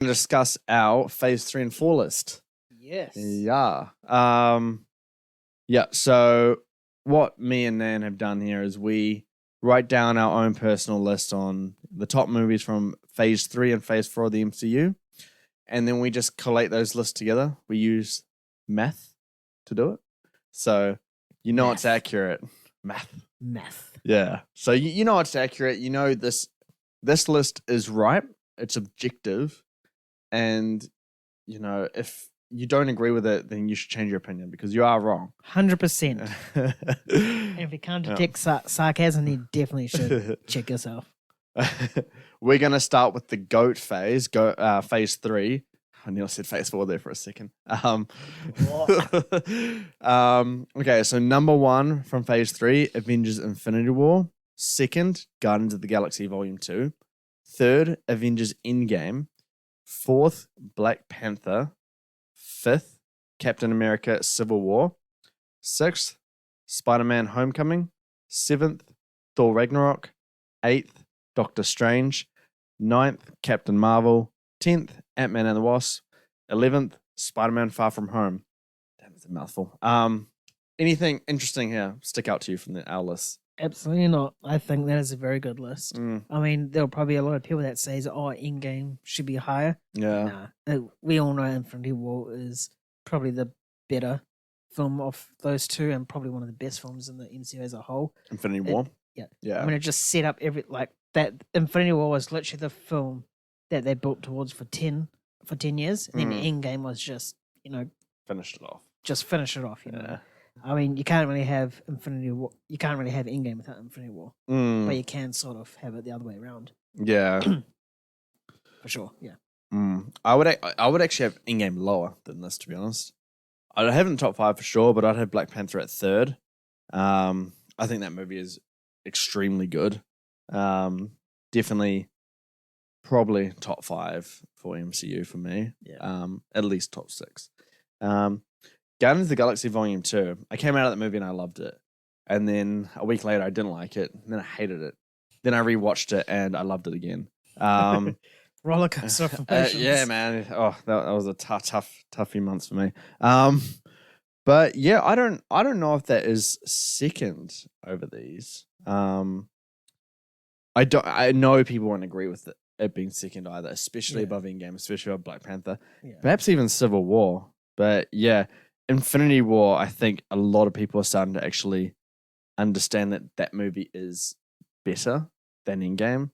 discuss our Phase 3 and 4 list. Yes. Yeah. So what me and Nan have done here is we write down our own personal list on the top movies from Phase 3 and Phase 4 of the MCU. And then we just collate those lists together. We use math to do it. So you know it's accurate. Math. Yeah. So you know it's accurate. You know this list is right. It's objective. And, you know, if you don't agree with it, then you should change your opinion because you are wrong. 100%. And if you can't detect sarcasm, then you definitely should check yourself. We're going to start with the GOAT phase, Phase 3. I nearly said Phase 4 there for a second. Okay, so number 1 from Phase 3, Avengers Infinity War. Second, Guardians of the Galaxy Volume 2. Third, Avengers Endgame. Fourth, Black Panther. Fifth, Captain America Civil War. Sixth, Spider-Man Homecoming. Seventh, Thor Ragnarok. Eighth, Doctor Strange. Ninth, Captain Marvel. 10th, Ant-Man and the Wasp. 11th, Spider-Man Far From Home. Damn, it's a mouthful. Anything interesting here stick out to you from our list? Absolutely not. I think that is a very good list. I mean, there'll probably be a lot of people that says, Endgame should be higher. Yeah. Nah. We all know Infinity War is probably the better film of those two and probably one of the best films in the MCU as a whole. Infinity War? Yeah. I mean, it just set up that Infinity War was literally the film that they built towards for 10 years. And then Endgame was just, finished it off. Just finish it off, you know. I mean, you can't really have Infinity War. You can't really have Endgame without Infinity War, but you can sort of have it the other way around. Yeah, for sure. Yeah. I would actually have Endgame lower than this, to be honest. I'd have it in the top 5 for sure, but I'd have Black Panther at third. I think that movie is extremely good. Definitely, probably top 5 for MCU for me. Yeah. At least top 6. Guardians of the Galaxy Volume 2. I came out of that movie and I loved it. And then a week later, I didn't like it. And then I hated it. Then I rewatched it and I loved it again. Roller coaster of emotions. Yeah, man. Oh, that was a tough few months for me. But yeah, I don't know if that is second over these. I know people won't agree with it being second either, especially above Endgame, especially above Black Panther. Yeah. Perhaps even Civil War. But yeah, Infinity War, I think a lot of people are starting to actually understand that movie is better than Endgame.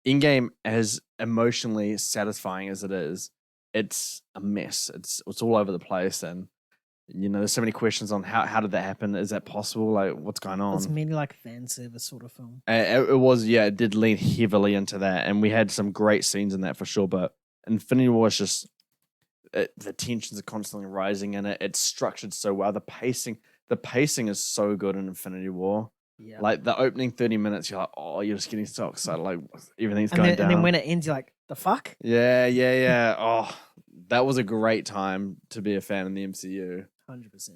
Endgame, as emotionally satisfying as it is, it's a mess. It's all over the place, and there's so many questions on how did that happen? Is that possible? Like, what's going on? It's mainly like a fan service sort of film. It was, yeah. It did lean heavily into that, and we had some great scenes in that for sure. But Infinity War is just. The tensions are constantly rising in it. It's structured so well. The pacing is so good in Infinity War. Yeah. Like the opening 30 minutes, you're like, you're just getting so excited. Like everything's going down. And then when it ends, you're like, the fuck? Yeah. Oh, that was a great time to be a fan in the MCU. 100%.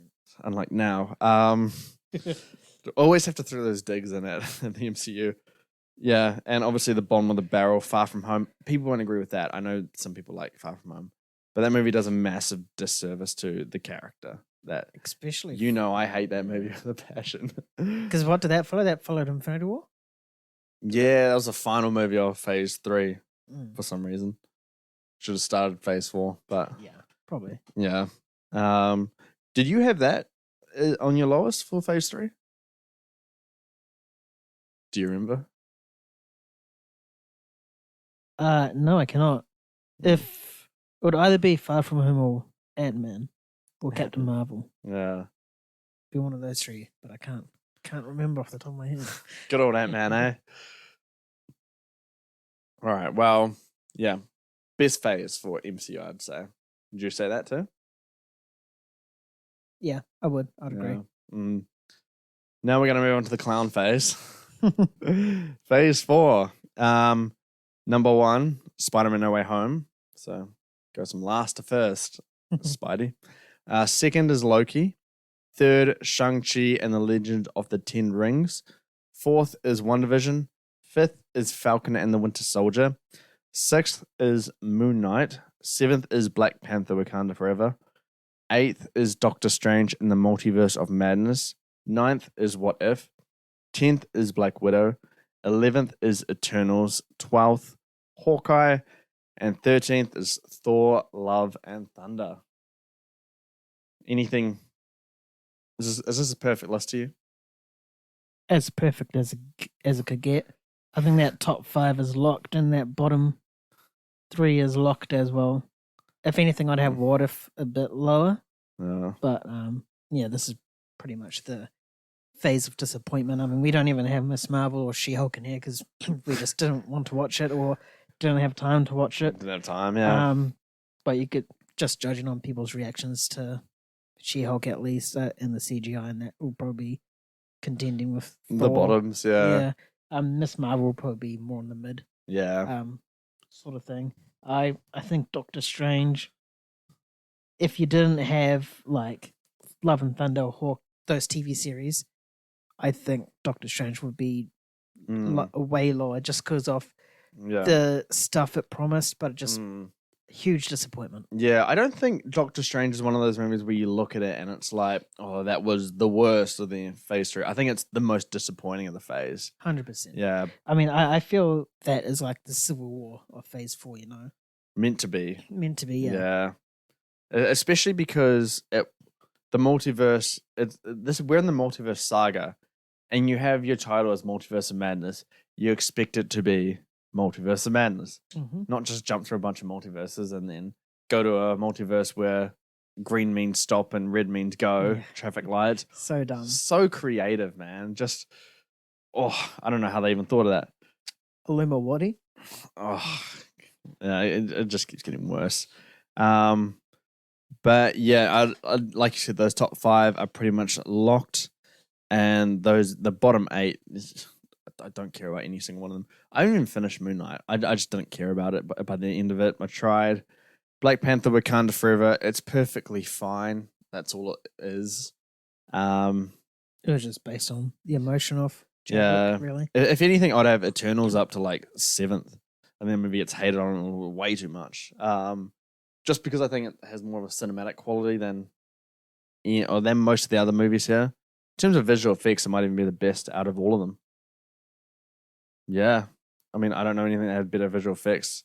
Unlike now. Always have to throw those digs in it in the MCU. Yeah, and obviously the bottom of the barrel, Far From Home. People won't agree with that. I know some people like Far From Home. But that movie does a massive disservice to the character. Especially. I hate that movie with a passion. Because what did that follow? That followed Infinity War? Yeah, that was the final movie of Phase 3 for some reason. Should have started Phase 4, but... Yeah, probably. Yeah. Did you have that on your lowest for Phase 3? Do you remember? No, I cannot. It would either be Far From Home or Ant-Man or Captain Marvel. Yeah. Be one of those three, but I can't remember off the top of my head. Good old Ant-Man, eh? All right, well, yeah. Best phase for MCU, I'd say. Would you say that too? Yeah, I would. I'd agree. Now we're going to move on to the clown phase. Phase 4. Number 1, Spider-Man No Way Home. So... goes from last to first, Spidey. Second is Loki. Third, Shang-Chi and the Legend of the Ten Rings. Fourth is WandaVision. Fifth is Falcon and the Winter Soldier. 6th is Moon Knight. 7th is Black Panther Wakanda Forever. 8th is Doctor Strange in the Multiverse of Madness. 9th is What If. 10th is Black Widow. 11th is Eternals. 12th, Hawkeye. And 13th is Thor, Love, and Thunder. Anything? Is this a perfect list to you? As perfect as it could get. I think that top 5 is locked, and that bottom 3 is locked as well. If anything, I'd have What If a bit lower. Yeah. But yeah, this is pretty much the phase of disappointment. I mean, we don't even have Miss Marvel or She-Hulk in here because we just didn't want to watch it or didn't have time to watch it. Didn't have time, yeah. But you could just judging on people's reactions to She-Hulk at least in the CGI, and that will probably be contending with the Thor. bottoms, yeah. Miss Marvel will probably be more in the mid. Yeah. Sort of thing. I think Doctor Strange, if you didn't have like Love and Thunder or Hawk, those TV series, I think Doctor Strange would be way lower just because of the stuff it promised, but just huge disappointment. Yeah, I don't think Doctor Strange is one of those movies where you look at it and it's like, oh, that was the worst of the phase 3. I think it's the most disappointing of the phase. 100%. Yeah. I mean, I feel that is like the Civil War of phase 4, you know? Meant to be. Yeah. Yeah. Especially because the multiverse, we're in the multiverse saga, and you have your title as Multiverse of Madness. You expect it to be Multiverse of Madness, not just jump through a bunch of multiverses and then go to a multiverse where green means stop and red means go, traffic lights. So dumb. So creative, man. Just, I don't know how they even thought of that. Illuminati? Oh, yeah, it just keeps getting worse. But yeah, I like you said, those top 5 are pretty much locked, and the bottom 8, I don't care about any single one of them. I didn't even finish Moon Knight. I just didn't care about it. But by the end of it, I tried. Black Panther: Wakanda Forever. It's perfectly fine. That's all it is. It was just based on the emotion of Chadwick, really. If anything, I'd have Eternals up to like 7th, and then maybe it's hated on way too much. Just because I think it has more of a cinematic quality than most of the other movies here. In terms of visual effects, it might even be the best out of all of them. Yeah. I mean, I don't know anything that had better visual effects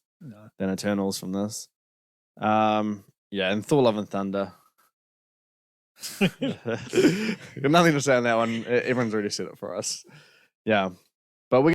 than Eternals from this. Yeah, and Thor, Love and Thunder. Got nothing to say on that one. Everyone's already said it for us. Yeah.